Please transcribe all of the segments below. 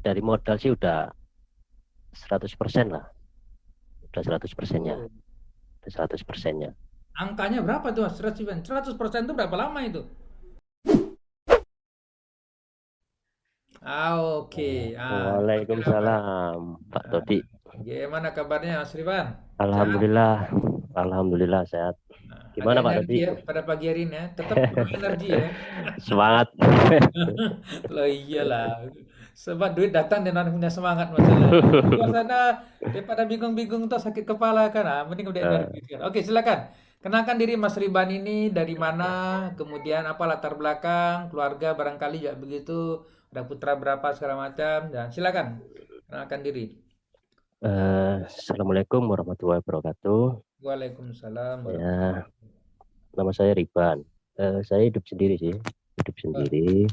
dari modal sih udah 100% lah. Udah 100%-nya. Oh. Udah 100%-nya. Angkanya berapa tuh Mas? 100% itu berapa lama itu? Ah, oke. Kira-kira Waalaikumsalam, Pak ah, Todi. gimana kabarnya Mas Rivan? Sehat? Alhamdulillah. Alhamdulillah sehat. Nah, ada Gimana Pak energi Todi? ya pada pagi hari ini ya. Tetap penuh energi ya. Semangat. Loh iyalah. Sebab duit datang dan orang punya semangat masalahnya. Di luar sana daripada bingung-bingung atau sakit kepala kan. Ah, mending udah energi Eh, kan. Oke, silakan. Kenalkan diri Mas Riban ini dari mana, kemudian apa latar belakang, keluarga barangkali juga begitu, ada putra berapa segala macam. Dan silakan kenalkan diri. Assalamualaikum warahmatullahi wabarakatuh. Waalaikumsalam warahmatullahi Ya, nama saya Riban. Saya hidup sendiri sih. Hidup wabarakatuh. sendiri.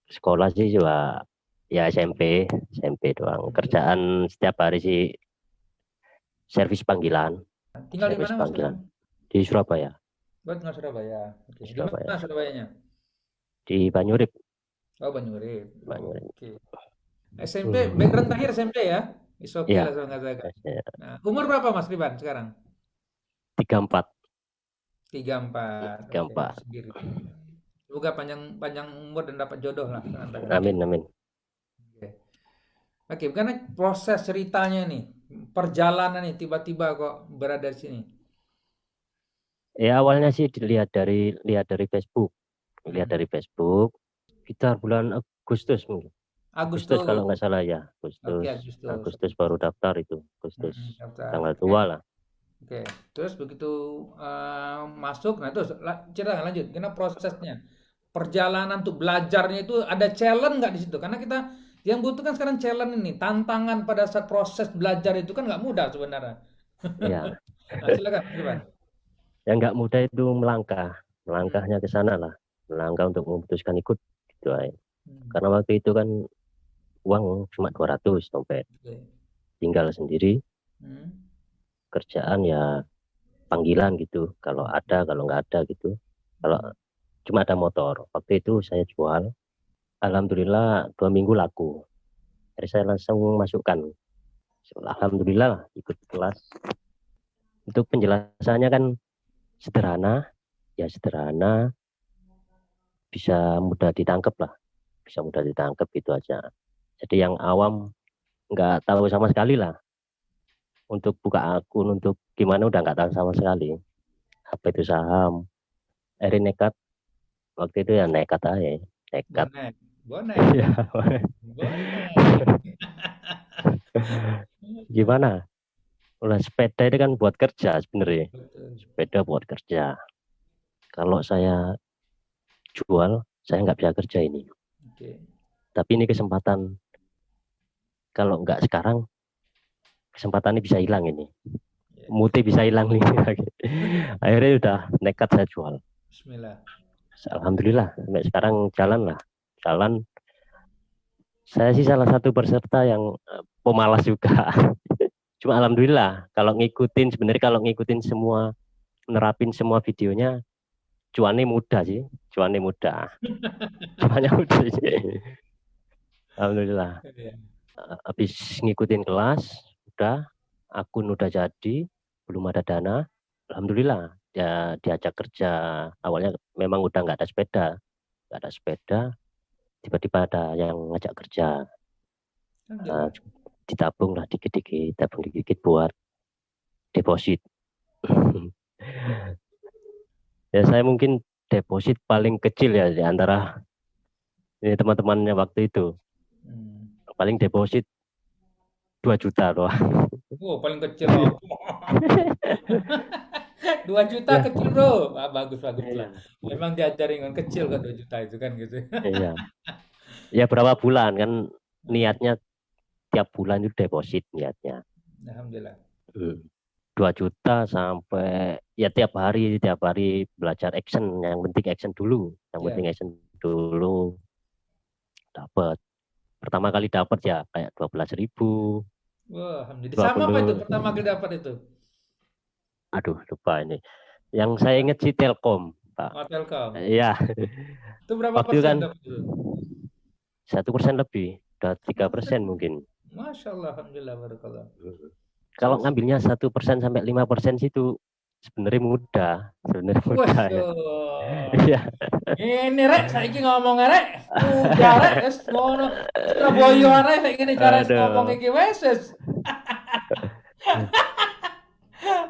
Sekolah sih juga ya SMP doang. Kerjaan setiap hari sih servis panggilan. Tinggal di Servis mana Mas sekarang? panggilan di Surabaya. Buat tinggal Surabaya. Oke. Di Di mana Surabaya. Surabayanya? Di Banyurip. Oh, Banyurit. Banyurip. Oke. SMP, Hmm. background terakhir SMP ya? Is oke lah Ya, saya katakan. saya Nah, umur berapa Mas Riban sekarang? 34. 34. Oke, 34. sendiri. Semoga panjang panjang umur dan dapat jodoh lah saya katakan. Oke. Amin, amin. Oke. Oke, karena proses ceritanya nih, perjalanan nih tiba-tiba kok berada di sini. Ya awalnya sih lihat dari Facebook. Lihat Hmm. dari Facebook. Kita bulan Agustus mungkin. Agustus kalau Agustus. nggak salah ya. Oke, Agustus. Agustus. Agustus baru daftar itu. Agustus Daftar. tanggal Oke. tua lah. Oke, terus begitu masuk, nah terus cerita lanjut, gimana prosesnya? Perjalanan untuk belajarnya itu ada challenge nggak di situ? Karena kita yang butuhkan sekarang challenge ini, tantangan pada saat proses belajar itu kan nggak mudah sebenarnya. Ya, Nah, silakan, Mas Irfan. yang nggak mudah itu melangkah. Hmm, Melangkahnya ke sana lah. Melangkah untuk memutuskan ikut gitu aja. hmm, Karena waktu itu kan uang cuma 200 dompet. oke. Tinggal sendiri. Hmm, Kerjaan ya panggilan gitu. Kalau ada, kalau nggak ada gitu. Kalau hmm. cuma ada motor. Waktu itu saya jual. Alhamdulillah 2 minggu laku. Jadi saya langsung masukkan. Alhamdulillah ikut kelas. Untuk penjelasannya kan sederhana, ya sederhana, bisa mudah ditangkap lah. Bisa mudah ditangkap gitu aja. Jadi yang awam nggak tahu sama sekali lah. Untuk buka akun, untuk gimana udah nggak tahu sama sekali. Apa itu saham. Akhirnya nekat. Waktu itu ya nekat aja. Nekat. Bonek, bonek, Ya, bonek. gimana? Ulah sepeda itu kan buat kerja sebenarnya. Betul. Sepeda buat kerja. Kalau saya jual, saya nggak bisa kerja ini. Oke. Tapi ini kesempatan, kalau nggak sekarang, kesempatan ini bisa hilang ini. Ya. Muti bisa hilang nih. Akhirnya udah nekat saya jual. Bismillah. Alhamdulillah, sampai sekarang jalan lah. Jalan, saya sih salah satu peserta yang pemalas juga. Cuma alhamdulillah, kalau ngikutin semua, nerapin semua videonya, cuannya mudah sih. Cuannya mudah. Cuannya mudah sih. Alhamdulillah. Ya. Habis ngikutin kelas, udah akun udah jadi, belum ada dana. Alhamdulillah ya diajak kerja. Awalnya memang udah nggak ada sepeda. Tiba-tiba ada yang ngajak kerja. Nah, Alhamdulillah. ditabung lah dikit-dikit, tabung dikit-dikit buat deposit. Ya saya mungkin deposit paling kecil ya di antara ini teman-temannya waktu itu. Hmm. Paling deposit 2 juta doang. Oh, paling kecil loh. 2 juta Ya, kecil bro. Ah, bagus bagus lah. iya, Memang diajarin kan kecil kan 2 juta itu kan gitu. iya. Ya berapa bulan kan Hmm, niatnya tiap bulan itu deposit niatnya. Alhamdulillah. Hmm. 2 juta sampai ya tiap hari belajar action, yang penting action dulu, Ya. dapat. Pertama kali dapat ya kayak 12.000, Wah, alhamdulillah. dua Sama apa itu puluh pertama kali dapat itu? aduh lupa ini. Yang saya ingat sih Telkom, Pak. Oh, Telkom. Iya, Itu berapa waktu itu persen kan dapat itu? 1% lebih, udah 3% 1%. mungkin. Masya Allah, alhamdulillah, barakallah. Kalau Terus? ngambilnya 1% sampai 5% situ sebenarnya mudah, ya. Wasyaallah. Iya, Ini rek, saiki ngomong rek, mudah rek, wis ngono. Surabaya arek saiki ngene cara ngomong aduh, iki wis wis.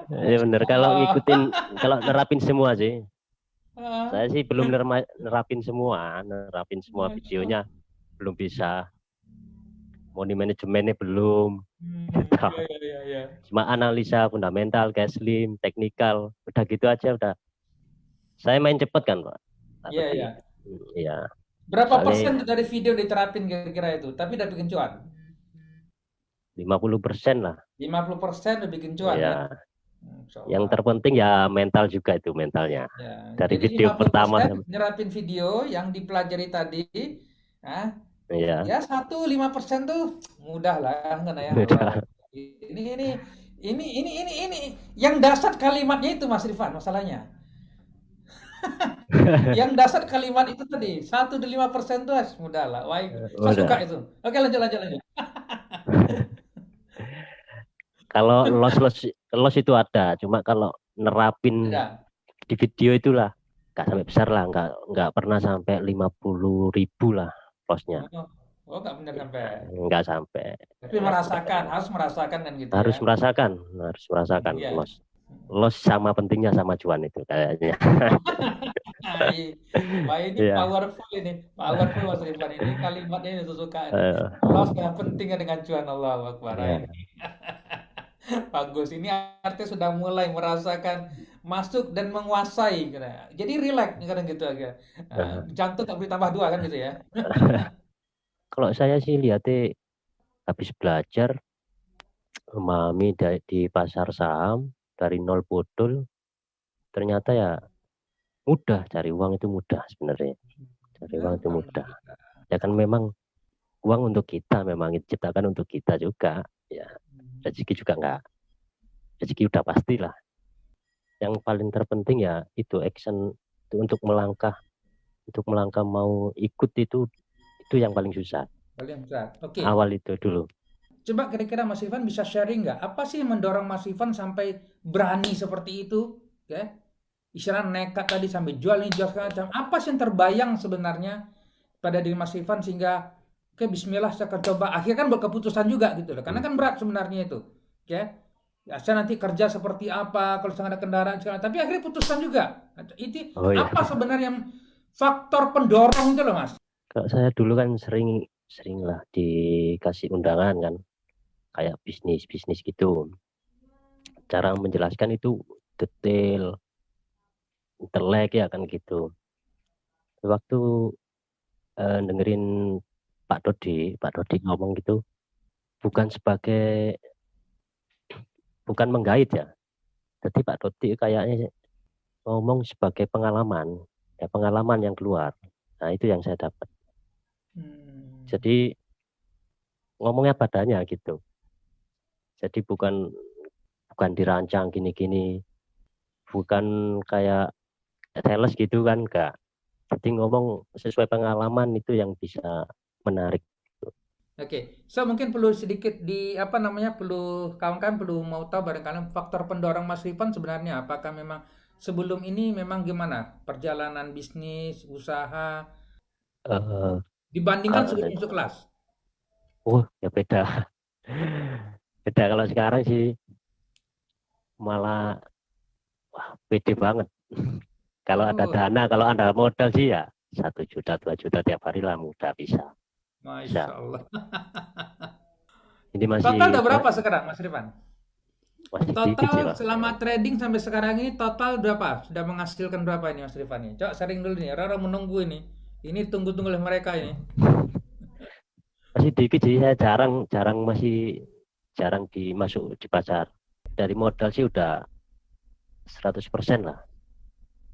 ya bener. Kalau Ah, ngikutin, kalau nerapin semua sih, ah, saya sih belum nerapin semua Masya Allah. videonya, belum bisa, money manajemennya belum, gitu. Iya, iya, iya, iya. Cuma analisa fundamental, cash slim, teknikal, udah gitu aja udah. Saya main cepet kan Pak, Pak Iya, Rudi. iya. Iya, Berapa persen soalnya tuh dari video diterapin kira-kira itu? Tapi udah bikin cuan. 50% lah. 50% udah bikin cuan ya. Ya, Masya yang Allah. terpenting ya mental juga itu, mentalnya. Ya, Dari jadi video pertama 50% nyerapin video yang dipelajari tadi. Nah, ya, ya 1 5% tuh mudah lah kan ya Allah. udah. Ini yang dasar kalimatnya itu Mas Rifan masalahnya. Yang dasar kalimat itu tadi 1 dan 5% tuh mudah lah. Wah, saya suka Udah. itu. Oke, lanjut lanjut lanjut. Kalau loss itu ada, cuma kalau nerapin Ada. di video itulah nggak sampai besar lah, nggak pernah sampai 50.000 lah lossnya, Oh, oh nggak benar sampai. nggak sampai. Tapi merasakan, harus merasakan kan gitu ya. harus merasakan harus merasakan Iya. loss sama pentingnya sama cuan itu kayaknya. Wah ini Iya. powerful ini, powerful Mas Rifan ini kalimatnya ini saya suka ini. Eh, Loss yang pentingnya dengan cuan Allah Akbar. Ah, ini iya. bagus. Ini artinya sudah mulai merasakan masuk dan menguasai. Jadi relax kadang gitu aja. Eh, Jantung tak boleh tambah dua kan gitu ya. kalau saya sih lihatnya habis belajar memahami di pasar saham dari nol bodol, ternyata ya mudah, cari uang itu mudah sebenarnya. Cari uang itu mudah. Alhamdulillah. Ya kan memang uang untuk kita, memang diciptakan untuk kita juga. Ya, rezeki juga enggak. Rezeki udah pastilah. Yang paling terpenting ya itu action, itu untuk melangkah mau ikut itu yang paling susah. Paling berat. Oke. Awal itu dulu. Coba kira-kira Mas Ivan bisa sharing nggak? Apa sih yang mendorong Mas Ivan sampai berani seperti itu? Ya, istilah nekat tadi sampai jual ini jual segala macam. Apa sih yang terbayang sebenarnya pada diri Mas Ivan sehingga oke Bismillah saya akan coba. Akhirnya kan berkeputusan juga gitu loh. Karena kan berat sebenarnya itu. Ya, ya saya nanti kerja seperti apa kalau saya ada kendaraan segala. Tapi akhirnya putusan juga. Itu Oh iya, apa sebenarnya yang faktor pendorong itu loh Mas? kalau saya dulu kan sering lah dikasih undangan kan, kayak bisnis gitu. Cara menjelaskan itu detail, intelek ya kan gitu. Waktu dengerin Pak Dodi ngomong gitu, bukan bukan menggait ya. Jadi Pak Dodi kayaknya ngomong sebagai pengalaman, ya pengalaman yang keluar. Nah itu yang saya dapat. Hmm. Jadi ngomongnya padanya gitu. Jadi bukan dirancang gini-gini, bukan kayak sales gitu kan, enggak. Jadi ngomong sesuai pengalaman itu yang bisa menarik. Oke, so mungkin perlu sedikit di apa namanya perlu kawan-kawan perlu mau tahu barangkali faktor pendorong Mas Rifan sebenarnya apakah memang sebelum ini memang gimana perjalanan bisnis usaha Eh, dibandingkan sebelum masuk kelas? ya beda. Beda kalau sekarang sih malah pede banget. Kalau ada Oh, dana, kalau ada modal sih ya 1 juta, 2 juta tiap hari lah mudah bisa. Masya Bisa. Allah. Ini Total masih udah berapa sekarang Mas Rifan? masih dikit Total sih Pak. selama trading sampai sekarang ini total berapa? Sudah menghasilkan berapa ini Mas Rifan ini? Coba sharing dulu nih, orang menunggu ini. Ini tunggu-tunggu oleh mereka ini. Masih dikit sih, saya jarang dimasuk di pasar. Dari modal sih udah 100% lah.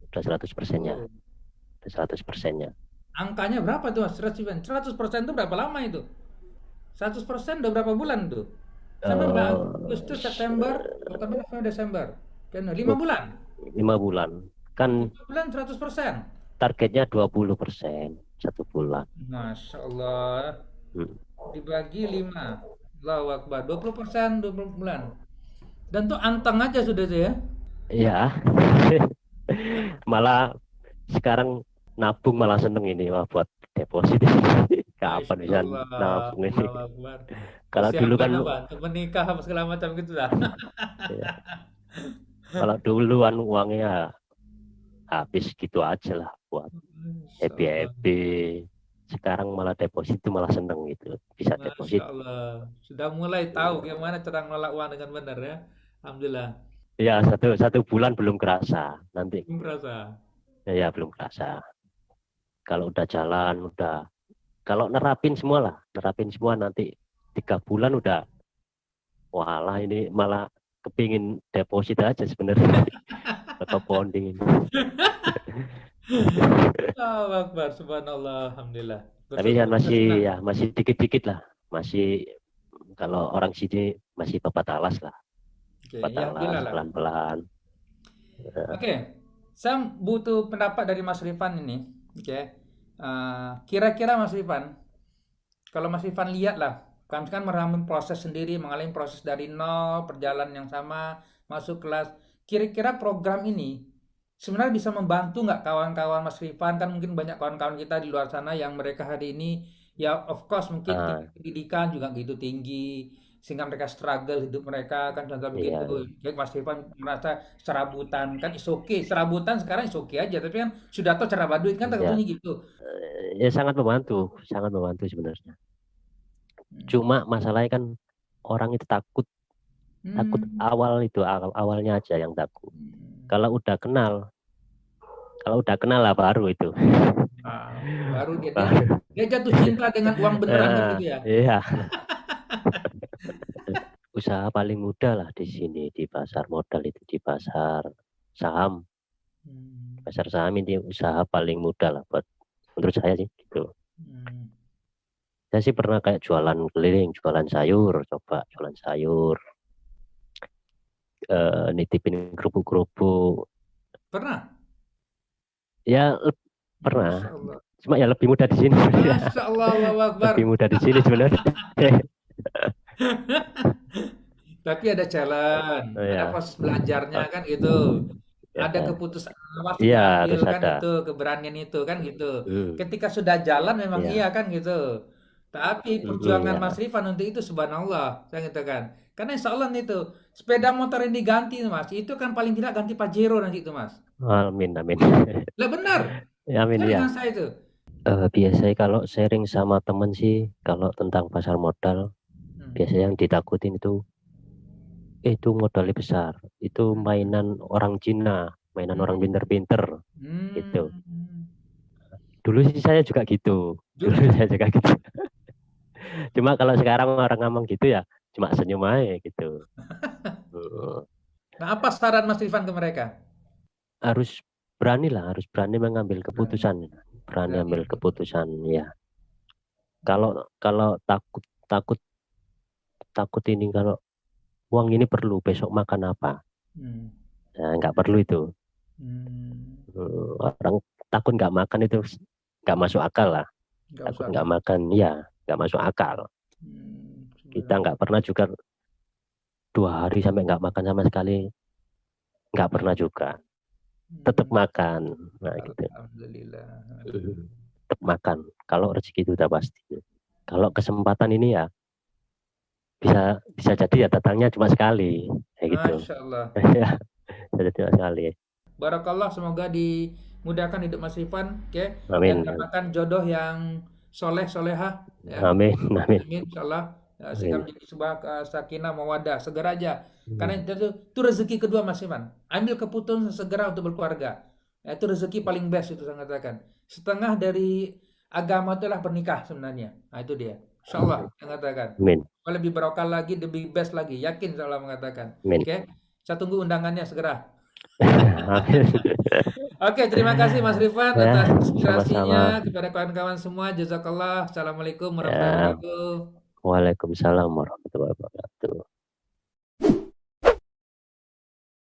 Udah 100%-nya. Oh. Udah 100%-nya. Angkanya berapa tuh Mas Rifan? 100% itu berapa lama itu? 100% udah berapa bulan tuh? Sampai Eh, Agustus, September, Oktober, November, Desember. Januari, 5 bulan. 5 bulan. Kan 5 bulan 100%. targetnya 20%. 1 bulan. Masya Allah. Hmm. Dibagi 5. Allahu Akbar. 20%, 20 bulan. Dan tuh anteng aja sudah tuh ya. Ya, malah sekarang nabung malah seneng ini, wah, buat deposit. Kapan Masya bisa Allah. nabung ini? Allahu Akbar. Kalau dulu Persiapan kan, apa? Untuk menikah apa segala macam gitu lah. ya, kalau duluan uangnya habis gitu aja lah buat Masya happy Allah. happy. Sekarang malah deposit itu malah seneng gitu, bisa Masya deposit. Allah. Sudah mulai tahu gimana cara ngelola uang dengan benar ya. Alhamdulillah. Ya, satu bulan belum kerasa, nanti Merasa. ya belum kerasa. Kalau udah jalan, udah, kalau nerapin semua lah, nerapin semua nanti 3 bulan udah, walah ini malah kepingin deposit aja sebenarnya atau bonding ini. Allahu Akbar. Subhanallah. Alhamdulillah. Tapi kan Bersyukur. Kita masih, senang. ya masih dikit-dikit lah, masih, kalau orang sini masih babat alas lah, Oke, babat ya alas alhamdulillah lah. pelan-pelan. Oke, saya butuh pendapat dari Mas Rifan ini. Oke, kira-kira Mas Rifan, kalau Mas Rifan lihat lah, kami kan mengalami proses sendiri, mengalami proses dari nol, perjalanan yang sama, masuk kelas. Kira-kira program ini sebenarnya bisa membantu nggak kawan-kawan Mas Rifan? Kan mungkin banyak kawan-kawan kita di luar sana yang mereka hari ini, ya of course mungkin Ah, tingkat pendidikan juga gitu tinggi, sehingga mereka struggle hidup mereka kan contoh iya, begitu. Jadi Mas Rifan merasa serabutan kan is okay, serabutan sekarang is okay aja, tapi kan sudah tahu cara baduit kan iya. takutnya gitu. Ya sangat membantu sebenarnya. Hmm. Cuma masalahnya kan orang itu takut, takut Hmm. awalnya aja yang takut. Hmm. Kalau udah kenal, kalau udah kenal lah baru itu. Nah, baru dia, dia Baru. dia jatuh cinta dengan uang beneran kan gitu ya. Iya, usaha paling mudah lah di sini, di pasar modal itu, di pasar saham. Hmm. Pasar saham ini usaha paling mudah lah buat, menurut saya sih gitu. Hmm. Saya sih pernah kayak jualan keliling, jualan sayur, coba jualan sayur, nitipin kerupuk-kerupuk. Pernah? Ya Masya pernah. Allah. Cuma ya lebih mudah di sini. Masya Allah, Allahu Akbar. Lebih mudah di sini sebenarnya. Tapi ada challenge, Oh, ada ya. proses belajarnya Oh, kan gitu. ya. Ada keputusan awas Iya, diambil harus kan ada. itu, keberanian itu kan gitu. Hmm, Ketika sudah jalan memang iya. iya kan gitu. Tapi perjuangan Ya. Mas Rifan untuk itu subhanallah, saya gitu kan. Karena insya Allah itu sepeda motor yang diganti Mas, itu kan paling tidak ganti Pajero nanti itu Mas. Amin, amin. Lah benar, Ya, amin sering ya. kan saya itu. Biasanya kalau sharing sama temen sih, kalau tentang pasar modal, Hmm. biasanya yang ditakutin itu modalnya besar. Itu Hmm. mainan orang Cina, mainan orang Hmm. pinter-pinter. Gitu. Hmm. Dulu sih saya juga gitu. Dulu Dulu. saya juga gitu. Cuma kalau sekarang orang ngomong gitu ya, cuma senyum aja gitu. Nah, apa saran Mas Rifan ke mereka? Harus berani lah, harus berani mengambil Berani, keputusan, berani berani ambil ambil keputusan ya. Kalau kalau takut takut takut ini, kalau uang ini perlu besok makan apa, Hmm. nah, nggak perlu itu. Hmm. Orang takut nggak makan itu nggak masuk akal lah. Nggak Takut usah nggak kan? makan, ya nggak masuk akal. Kita Sebenarnya. nggak pernah juga 2 hari sampai nggak makan sama sekali, nggak pernah juga. Tetap Hmm. makan, nah gitu. Alhamdulillah. Tetap makan. Kalau rezeki itu udah pasti. Kalau kesempatan ini ya bisa bisa jadi ya datangnya cuma sekali, kayak gitu. Masya Allah. Ya, bisa jadi cuma sekali. Barakallah, semoga dimudahkan hidup Mas Rifan, oke, dan Amin, dapatkan jodoh yang soleh solehah, ya. amin, amin, Amin, insyaallah. Ya, sehingga amin. menjadi sebuah sakinah mawadah segera aja. Karena Hmm. itu rezeki kedua Mas Iman. Ambil keputusan segera untuk berkeluarga. Ya, itu rezeki paling best itu saya katakan. Setengah dari agama itulah bernikah sebenarnya. Nah, itu dia. Insyaallah saya katakan. Amin, Kalau lebih barokah lagi, lebih best lagi. Yakin insyaallah mengatakan. amin. Oke. Saya tunggu undangannya segera. Amin. Oke, terima kasih Mas Rifan Ya, atas sama-sama. inspirasinya kepada kawan-kawan semua. Jazakallah. Assalamualaikum warahmatullahi Ya, wabarakatuh. waalaikumsalam warahmatullahi wabarakatuh.